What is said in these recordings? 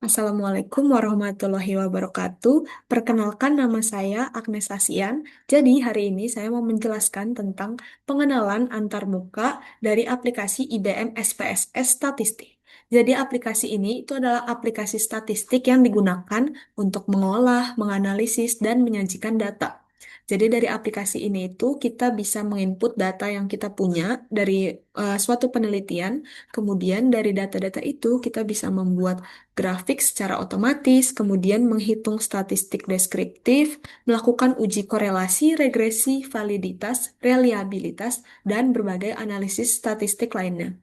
Assalamualaikum warahmatullahi wabarakatuh. Perkenalkan nama saya Agnes Asian. Jadi hari ini saya mau menjelaskan tentang pengenalan antarmuka dari aplikasi IBM SPSS Statistik. Jadi aplikasi ini itu adalah aplikasi statistik yang digunakan untuk mengolah, menganalisis, dan menyajikan data. Jadi dari aplikasi ini itu kita bisa menginput data yang kita punya dari suatu penelitian. Kemudian dari data-data itu kita bisa membuat grafik secara otomatis, kemudian menghitung statistik deskriptif, melakukan uji korelasi, regresi, validitas, reliabilitas, dan berbagai analisis statistik lainnya.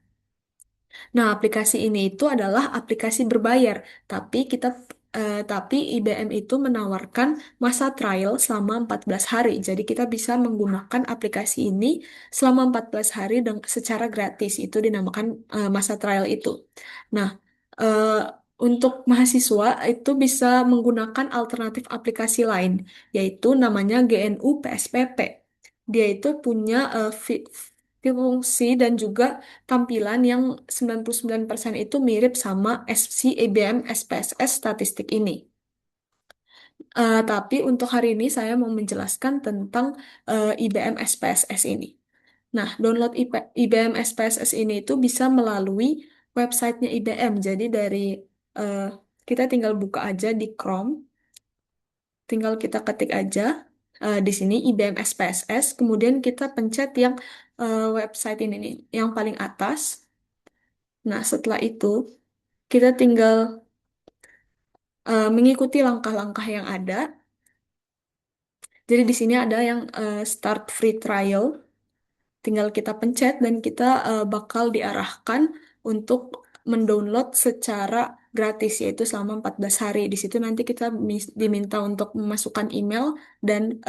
Nah, aplikasi ini itu adalah aplikasi berbayar, tapi IBM itu menawarkan masa trial selama 14 hari. Jadi kita bisa menggunakan aplikasi ini selama 14 hari secara gratis. Itu dinamakan masa trial itu. Nah, eh, untuk mahasiswa itu bisa menggunakan alternatif aplikasi lain, yaitu namanya GNU PSPP. Dia itu punya fungsi dan juga tampilan yang 99% itu mirip sama SC IBM SPSS statistik ini. Tapi untuk hari ini saya mau menjelaskan tentang IBM SPSS ini. Nah, download IBM SPSS ini itu bisa melalui websitenya IBM. Jadi eh, kita tinggal buka aja di Chrome, tinggal kita ketik aja di sini IBM SPSS, kemudian kita pencet yang website ini nih, yang paling atas. Nah, setelah itu kita tinggal mengikuti langkah-langkah yang ada. Jadi di sini ada yang start free trial. Tinggal kita pencet dan kita bakal diarahkan untuk mendownload secara gratis yaitu selama 14 hari. Di situ nanti kita diminta untuk memasukkan email dan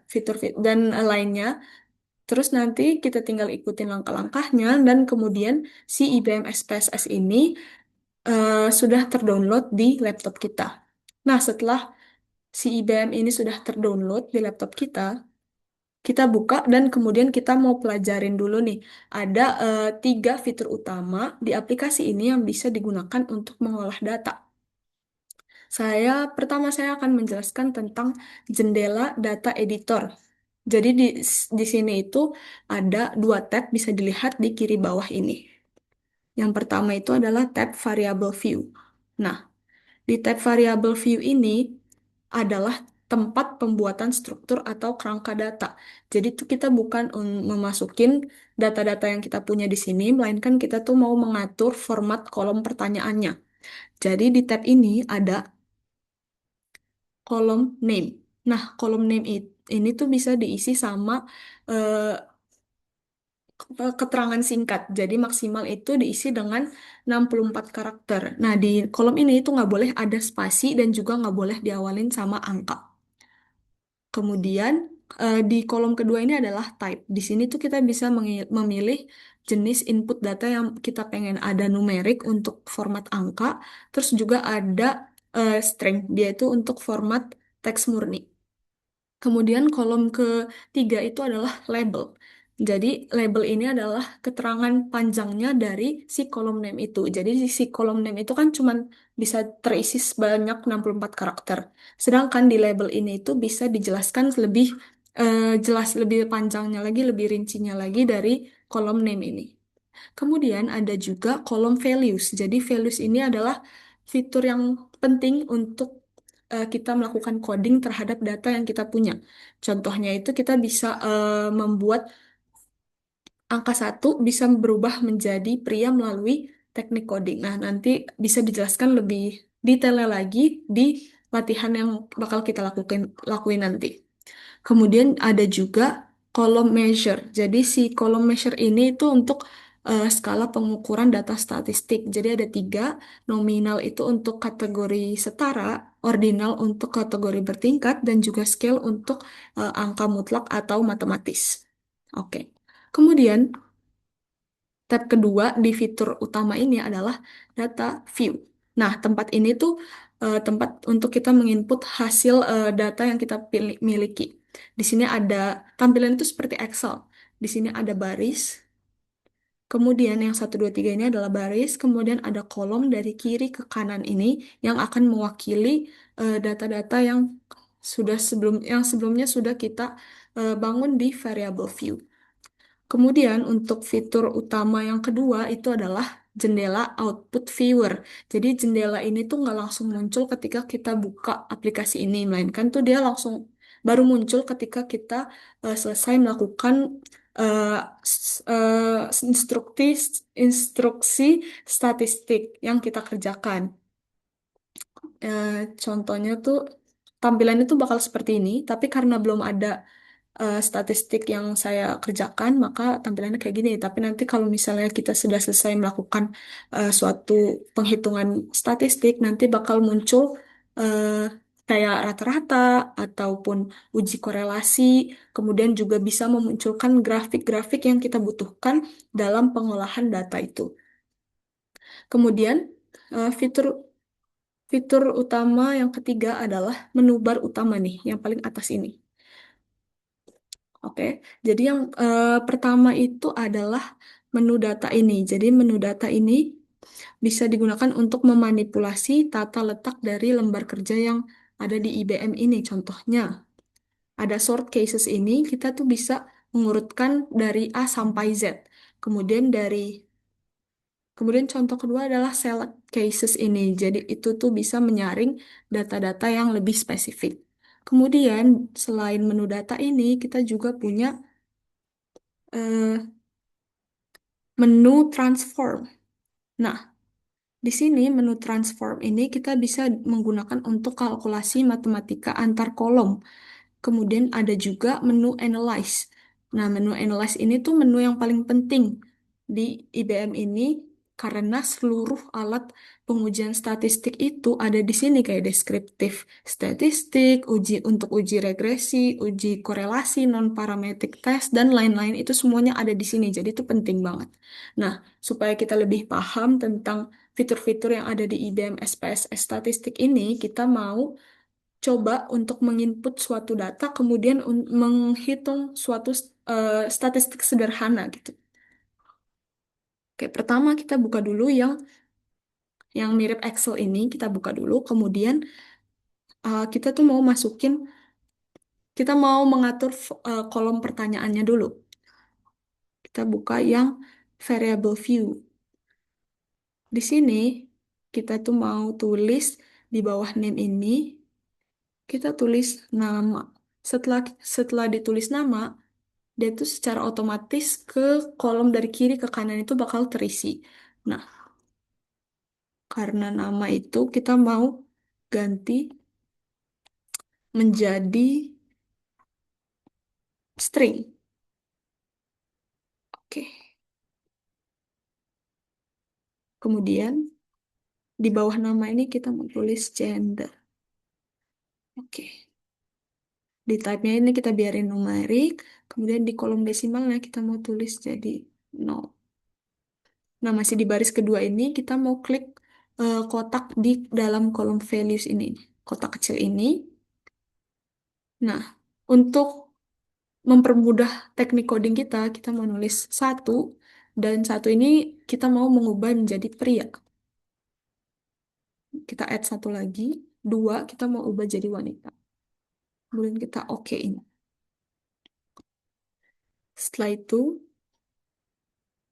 fitur dan lainnya. Terus nanti kita tinggal ikutin langkah-langkahnya dan kemudian si IBM SPSS ini sudah terdownload di laptop kita. Nah, setelah si IBM ini sudah terdownload di laptop kita, kita buka dan kemudian kita mau pelajarin dulu nih. Ada tiga fitur utama di aplikasi ini yang bisa digunakan untuk mengolah data. Pertama saya akan menjelaskan tentang jendela data editor. Jadi di sini itu ada dua tab bisa dilihat di kiri bawah ini. Yang pertama itu adalah tab variable view. Nah, di tab variable view ini adalah tempat pembuatan struktur atau kerangka data. Jadi itu kita bukan memasukin data-data yang kita punya di sini, melainkan kita tuh mau mengatur format kolom pertanyaannya. Jadi di tab ini ada kolom name. Nah, kolom name ini tuh bisa diisi sama eh, keterangan singkat. Jadi maksimal itu diisi dengan 64 karakter. Nah, di kolom ini itu nggak boleh ada spasi dan juga nggak boleh diawalin sama angka. Kemudian di kolom kedua ini adalah type. Di sini tuh kita bisa memilih jenis input data yang kita pengen ada numerik untuk format angka, terus juga ada string, dia itu untuk format teks murni. Kemudian kolom ketiga itu adalah label. Jadi label ini adalah keterangan panjangnya dari si kolom name itu. Jadi si kolom name itu kan cuman bisa terisi sebanyak 64 karakter. Sedangkan di label ini itu bisa dijelaskan lebih jelas, lebih panjangnya lagi, lebih rincinya lagi dari kolom name ini. Kemudian ada juga kolom values. Jadi values ini adalah fitur yang penting untuk kita melakukan coding terhadap data yang kita punya. Contohnya itu kita bisa membuat angka satu bisa berubah menjadi pria melalui teknik coding. Nah, nanti bisa dijelaskan lebih detailnya lagi di latihan yang bakal kita lakuin nanti. Kemudian ada juga kolom measure. Jadi si kolom measure ini itu untuk skala pengukuran data statistik. Jadi ada tiga, nominal itu untuk kategori setara, ordinal untuk kategori bertingkat, dan juga scale untuk angka mutlak atau matematis. Oke. Kemudian tab kedua di fitur utama ini adalah data view. Nah, tempat ini tuh tempat untuk kita menginput hasil data yang kita miliki. Di sini ada tampilan itu seperti Excel. Di sini ada baris, Kemudian yang satu 2 3 ini adalah baris, kemudian ada kolom dari kiri ke kanan ini yang akan mewakili data-data yang sebelumnya sudah kita bangun di variable view. Kemudian untuk fitur utama yang kedua itu adalah jendela output viewer. Jadi jendela ini tuh nggak langsung muncul ketika kita buka aplikasi ini, melainkan tuh dia langsung baru muncul ketika kita selesai melakukan eh, instruksi statistik yang kita kerjakan. Eh, Contohnya tuh tampilan itu bakal seperti ini, tapi karena belum ada statistik yang saya kerjakan, maka tampilannya kayak gini. Tapi nanti kalau misalnya kita sudah selesai melakukan suatu penghitungan statistik, nanti bakal muncul eh, kayak rata-rata ataupun uji korelasi, kemudian juga bisa memunculkan grafik-grafik yang kita butuhkan dalam pengolahan data itu. Kemudian fitur fitur utama yang ketiga adalah menu bar utama nih, yang paling atas ini. Oke, jadi yang pertama itu adalah menu data ini. Jadi menu data ini bisa digunakan untuk memanipulasi tata letak dari lembar kerja yang ada di IBM ini. Contohnya, ada sort cases ini, kita tuh bisa mengurutkan dari A sampai Z. Kemudian kemudian contoh kedua adalah select cases ini. Jadi itu tuh bisa menyaring data-data yang lebih spesifik. Kemudian selain menu data ini, kita juga punya eh, menu transform. Nah, di sini menu transform ini kita bisa menggunakan untuk kalkulasi matematika antar kolom. Kemudian ada juga menu analyze. Nah, menu analyze ini tuh menu yang paling penting di IBM ini karena seluruh alat pengujian statistik itu ada di sini kayak deskriptif statistik, untuk uji regresi, uji korelasi, non-parametric test, dan lain-lain itu semuanya ada di sini. Jadi itu penting banget. Nah, supaya kita lebih paham tentang fitur-fitur yang ada di IBM SPSS statistik ini, kita mau coba untuk menginput suatu data, kemudian menghitung suatu statistik sederhana gitu. Oke, pertama kita buka dulu yang mirip Excel ini, kita buka dulu, kemudian kita tuh kita mau mengatur kolom pertanyaannya dulu. Kita buka yang variable view. Di sini kita tuh mau tulis di bawah name ini, kita tulis nama. Setelah setelah ditulis nama, dia tuh secara otomatis ke kolom dari kiri ke kanan itu bakal terisi. Nah, karena nama itu kita mau ganti menjadi string. Oke. Kemudian di bawah nama ini kita mau tulis gender. Oke. Di type-nya ini kita biarin numerik. Kemudian di kolom desimalnya kita mau tulis jadi 0. Nah, masih di baris kedua ini kita mau klik kotak di dalam kolom values ini. Kotak kecil ini. Nah, untuk mempermudah teknik coding kita, kita mau nulis satu, dan satu ini kita mau mengubah menjadi pria. Kita add satu lagi, dua kita mau ubah jadi wanita. Kemudian kita okein. Setelah itu,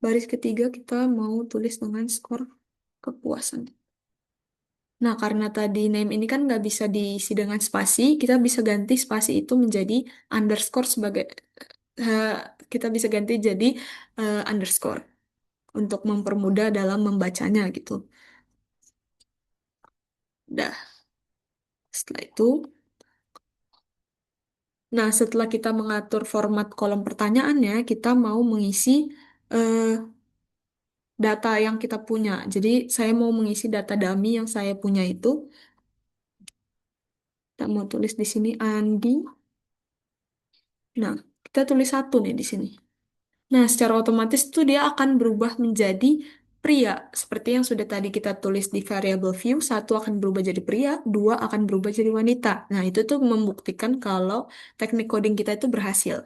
baris ketiga kita mau tulis dengan skor kepuasan. Nah, karena tadi name ini kan nggak bisa diisi dengan spasi, kita bisa ganti spasi itu menjadi underscore sebagai eh, kita bisa ganti jadi underscore untuk mempermudah dalam membacanya gitu. Dah, setelah itu, nah setelah kita mengatur format kolom pertanyaannya, kita mau mengisi eh, data yang kita punya. Jadi saya mau mengisi data dummy yang saya punya itu. Kita mau tulis di sini Andi. Nah, kita tulis satu nih di sini. Nah, secara otomatis tuh dia akan berubah menjadi pria. Seperti yang sudah tadi kita tulis di variable view, satu akan berubah jadi pria, dua akan berubah jadi wanita. Nah, itu tuh membuktikan kalau teknik coding kita itu berhasil.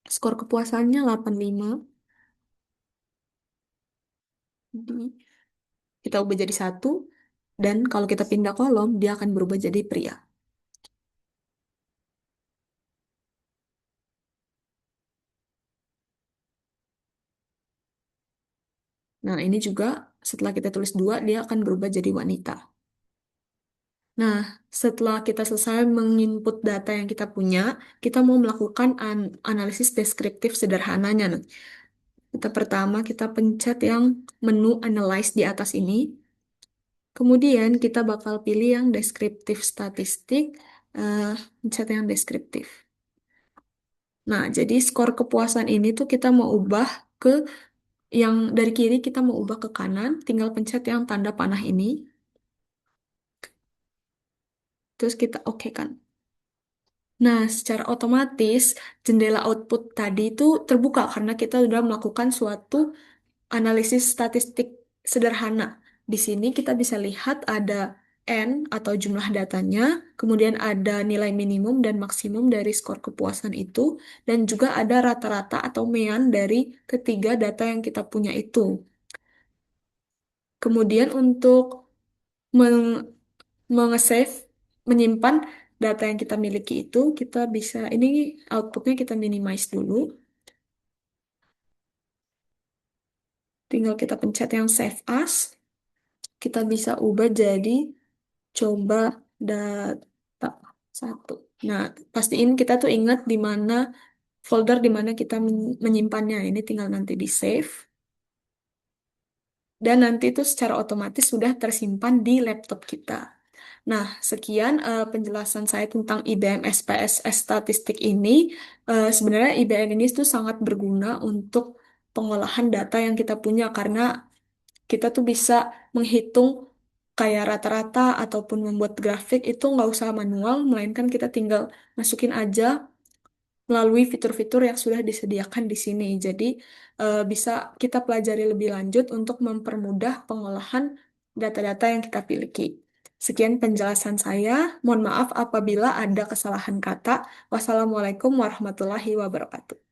Skor kepuasannya 85. Jadi, kita ubah jadi satu, dan kalau kita pindah kolom, dia akan berubah jadi pria. Nah, ini juga setelah kita tulis dua, dia akan berubah jadi wanita. Nah, setelah kita selesai menginput data yang kita punya, kita mau melakukan analisis deskriptif sederhananya. Nah, kita pencet yang menu Analyze di atas ini. Kemudian kita bakal pilih yang deskriptif statistik, eh, pencet yang deskriptif. Nah, jadi skor kepuasan ini tuh kita mau ubah ke yang dari kiri kita mau ubah ke kanan, tinggal pencet yang tanda panah ini, terus kita oke kan. Nah, secara otomatis jendela output tadi itu terbuka karena kita sudah melakukan suatu analisis statistik sederhana. Di sini kita bisa lihat ada N atau jumlah datanya, kemudian ada nilai minimum dan maksimum dari skor kepuasan itu, dan juga ada rata-rata atau mean dari ketiga data yang kita punya itu. Kemudian untuk meng- save menyimpan data yang kita miliki itu, kita bisa, ini outputnya kita minimize dulu, tinggal kita pencet yang save as, kita bisa ubah jadi coba data satu. Nah, pastiin kita tuh ingat di mana folder di mana kita menyimpannya. Ini tinggal nanti di save. Dan nanti itu secara otomatis sudah tersimpan di laptop kita. Nah, sekian penjelasan saya tentang IBM SPSS statistik ini. Sebenarnya IBM ini tuh sangat berguna untuk pengolahan data yang kita punya karena kita tuh bisa menghitung kayak rata-rata ataupun membuat grafik itu nggak usah manual, melainkan kita tinggal masukin aja melalui fitur-fitur yang sudah disediakan di sini. Jadi bisa kita pelajari lebih lanjut untuk mempermudah pengolahan data-data yang kita miliki. Sekian penjelasan saya. Mohon maaf apabila ada kesalahan kata. Wassalamualaikum warahmatullahi wabarakatuh.